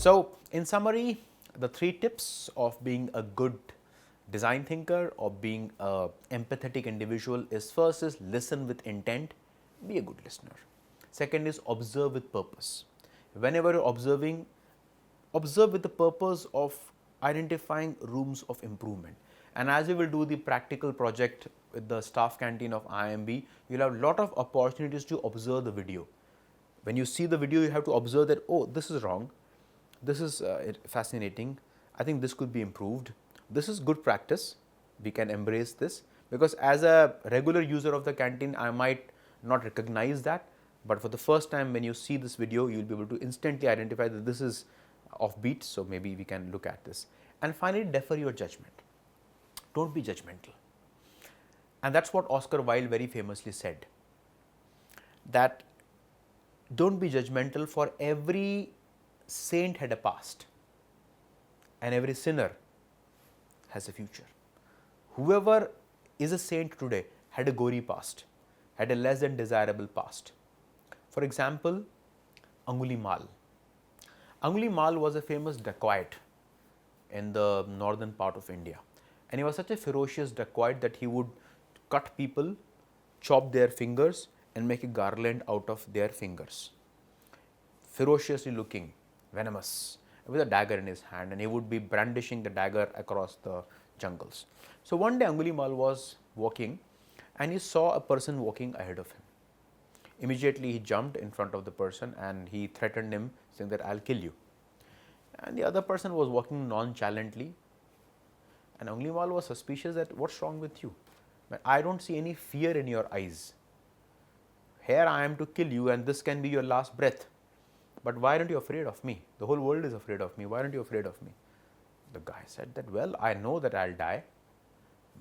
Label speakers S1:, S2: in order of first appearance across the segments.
S1: So, in summary, the 3 tips of being a good design thinker or being a empathetic individual is: first is listen with intent, be a good listener. Second is observe with purpose. Whenever you're observing, observe with the purpose of identifying rooms of improvement. And as we will do the practical project with the staff canteen of IMB, you'll have a lot of opportunities to observe the video. When you see the video, you have to observe that, oh, this is wrong, this is fascinating, I think this could be improved, this is good practice, we can embrace this. Because as a regular user of the canteen, I might not recognize that, but for the first time when you see this video, you will be able to instantly identify that this is offbeat, so maybe we can look at this. And finally, defer your judgment. Don't be judgmental. And that's what Oscar Wilde very famously said, that don't be judgmental, for every saint had a past and every sinner has a future. Whoever is a saint today had a gory past, had a less than desirable past. For example, Angulimal. Angulimal was a famous dacoit in the northern part of India, and he was such a ferocious dacoit that he would cut people, chop their fingers and make a garland out of their fingers. Ferociously looking, venomous, with a dagger in his hand, and he would be brandishing the dagger across the jungles. So one day Angulimal was walking and he saw a person walking ahead of him. Immediately he jumped in front of the person and he threatened him, saying that I'll kill you. And the other person was walking nonchalantly, and Angulimal was suspicious that what's wrong with you? I don't see any fear in your eyes. Here I am to kill you and this can be your last breath. But why aren't you afraid of me? The whole world is afraid of me. Why aren't you afraid of me? The guy said that, well, I know that I'll die.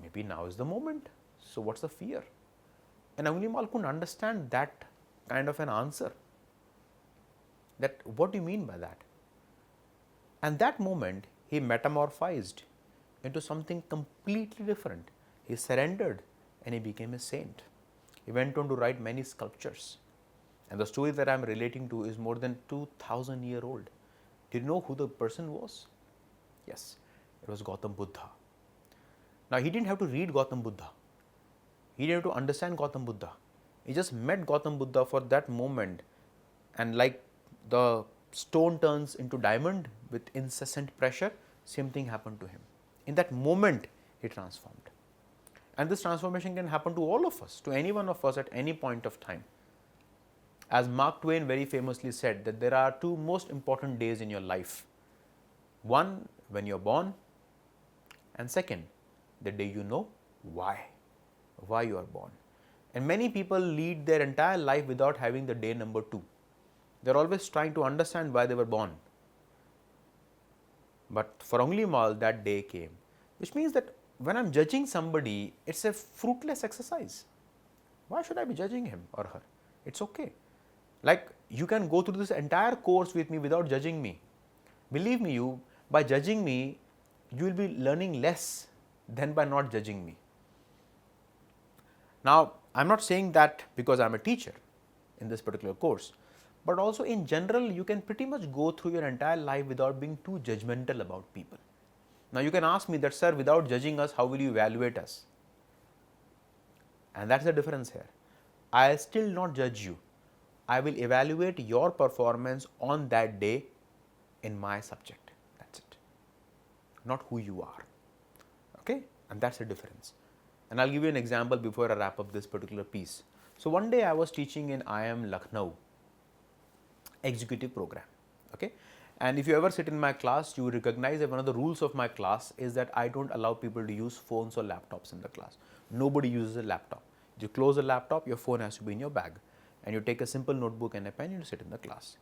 S1: Maybe now is the moment. So what's the fear? And Angulimal couldn't understand that kind of an answer. That what do you mean by that? And that moment he metamorphized into something completely different. He surrendered and he became a saint. He went on to write many sculptures. And the story that I am relating to is more than 2000 years old. Did you know who the person was? Yes, it was Gautam Buddha. Now he didn't have to read Gautam Buddha. He didn't have to understand Gautam Buddha. He just met Gautam Buddha for that moment, and like the stone turns into diamond with incessant pressure, same thing happened to him. In that moment he transformed. And this transformation can happen to all of us, to any one of us at any point of time. As Mark Twain very famously said, that there are 2 most important days in your life. One, when you are born, and second, the day you know why you are born. And many people lead their entire life without having the day number 2. They are always trying to understand why they were born. But for Angulimal, that day came, which means that when I am judging somebody, it's a fruitless exercise. Why should I be judging him or her? It's okay. Like, you can go through this entire course with me without judging me. Believe me, by judging me, you will be learning less than by not judging me. Now, I am not saying that because I am a teacher in this particular course, but also in general, you can pretty much go through your entire life without being too judgmental about people. Now, you can ask me that, sir, without judging us, how will you evaluate us? And that's the difference here. I will still not judge you. I will evaluate your performance on that day in my subject. That's it. Not who you are. Okay? And that's the difference. And I'll give you an example before I wrap up this particular piece. So one day I was teaching in IIM Lucknow executive program. Okay? And if you ever sit in my class, you recognize that one of the rules of my class is that I don't allow people to use phones or laptops in the class. Nobody uses a laptop. You close the laptop, your phone has to be in your bag, and you take a simple notebook and a pen and you sit in the class.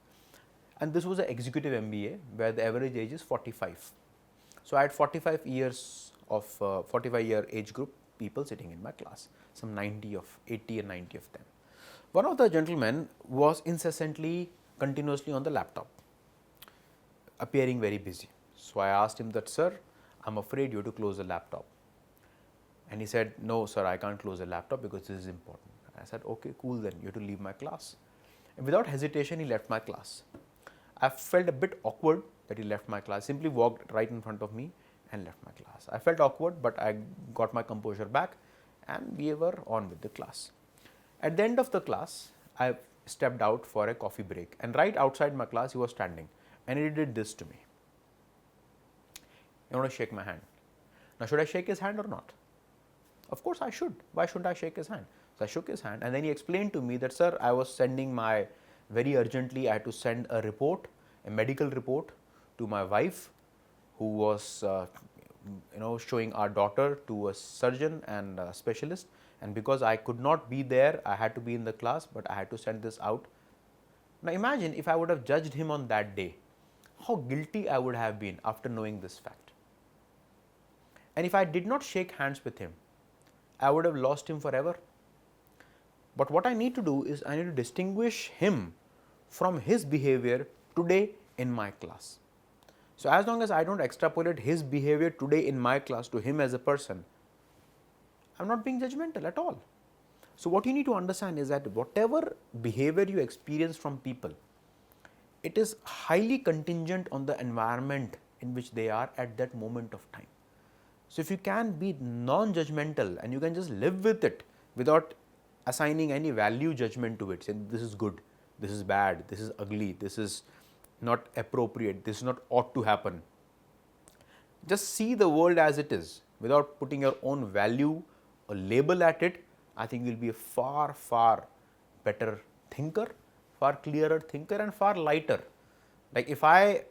S1: And this was an executive MBA where the average age is 45. So I had 45 years of 45-year age group people sitting in my class, some 80 and 90 of them. One of the gentlemen was incessantly, continuously on the laptop, appearing very busy. So I asked him that, sir, I'm afraid you have to close the laptop. And he said, no, sir, I can't close the laptop because this is important. I said, okay, cool, then you have to leave my class. And without hesitation, he left my class. I felt a bit awkward that he left my class, simply walked right in front of me and left my class. I felt awkward, but I got my composure back and we were on with the class. At the end of the class, I stepped out for a coffee break, and right outside my class he was standing and he did this to me. You want to shake my hand. Now, should I shake his hand or not? Of course I should. Why shouldn't I shake his hand? So I shook his hand, and then he explained to me that, sir, I was sending my, very urgently I had to send a report, a medical report to my wife, who was showing our daughter to a surgeon and a specialist, and because I could not be there, I had to be in the class, but I had to send this out. Now imagine if I would have judged him on that day, how guilty I would have been after knowing this fact. And if I did not shake hands with him, I would have lost him forever. But what I need to do is I need to distinguish him from his behavior today in my class. So as long as I don't extrapolate his behavior today in my class to him as a person, I'm not being judgmental at all. So what you need to understand is that whatever behavior you experience from people, it is highly contingent on the environment in which they are at that moment of time. So if you can be non-judgmental and you can just live with it without assigning any value judgment to it, saying this is good, this is bad, this is ugly, this is not appropriate, this is not ought to happen. Just see the world as it is without putting your own value or label at it. I think you will be a far, far better thinker, far clearer thinker, and far lighter. Like if I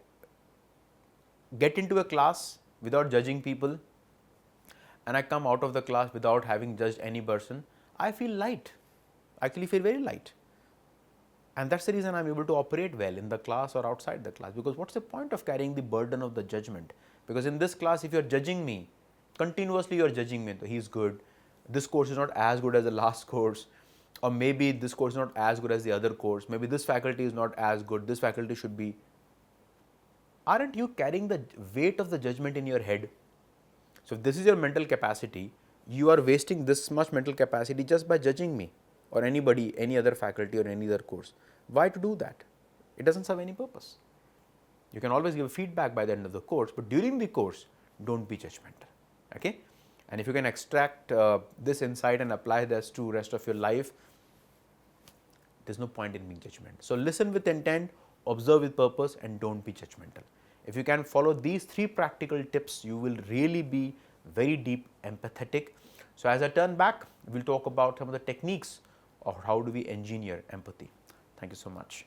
S1: get into a class without judging people and I come out of the class without having judged any person, I feel light. I actually feel very light. And that's the reason I'm able to operate well in the class or outside the class, because what's the point of carrying the burden of the judgment? Because in this class, if you're judging me, continuously you're judging me, he's good, this course is not as good as the last course, or maybe this course is not as good as the other course, maybe this faculty is not as good, this faculty should be. Aren't you carrying the weight of the judgment in your head? So if this is your mental capacity, you are wasting this much mental capacity just by judging me or anybody, any other faculty or any other course. Why to do that? It doesn't serve any purpose. You can always give feedback by the end of the course, but during the course, don't be judgmental. Okay? And if you can extract this insight and apply this to rest of your life, there's no point in being judgmental. So listen with intent, observe with purpose, and don't be judgmental. If you can follow these 3 practical tips, you will really be very deep empathetic. So as I turn back, we'll talk about some of the techniques of how do we engineer empathy. Thank you so much.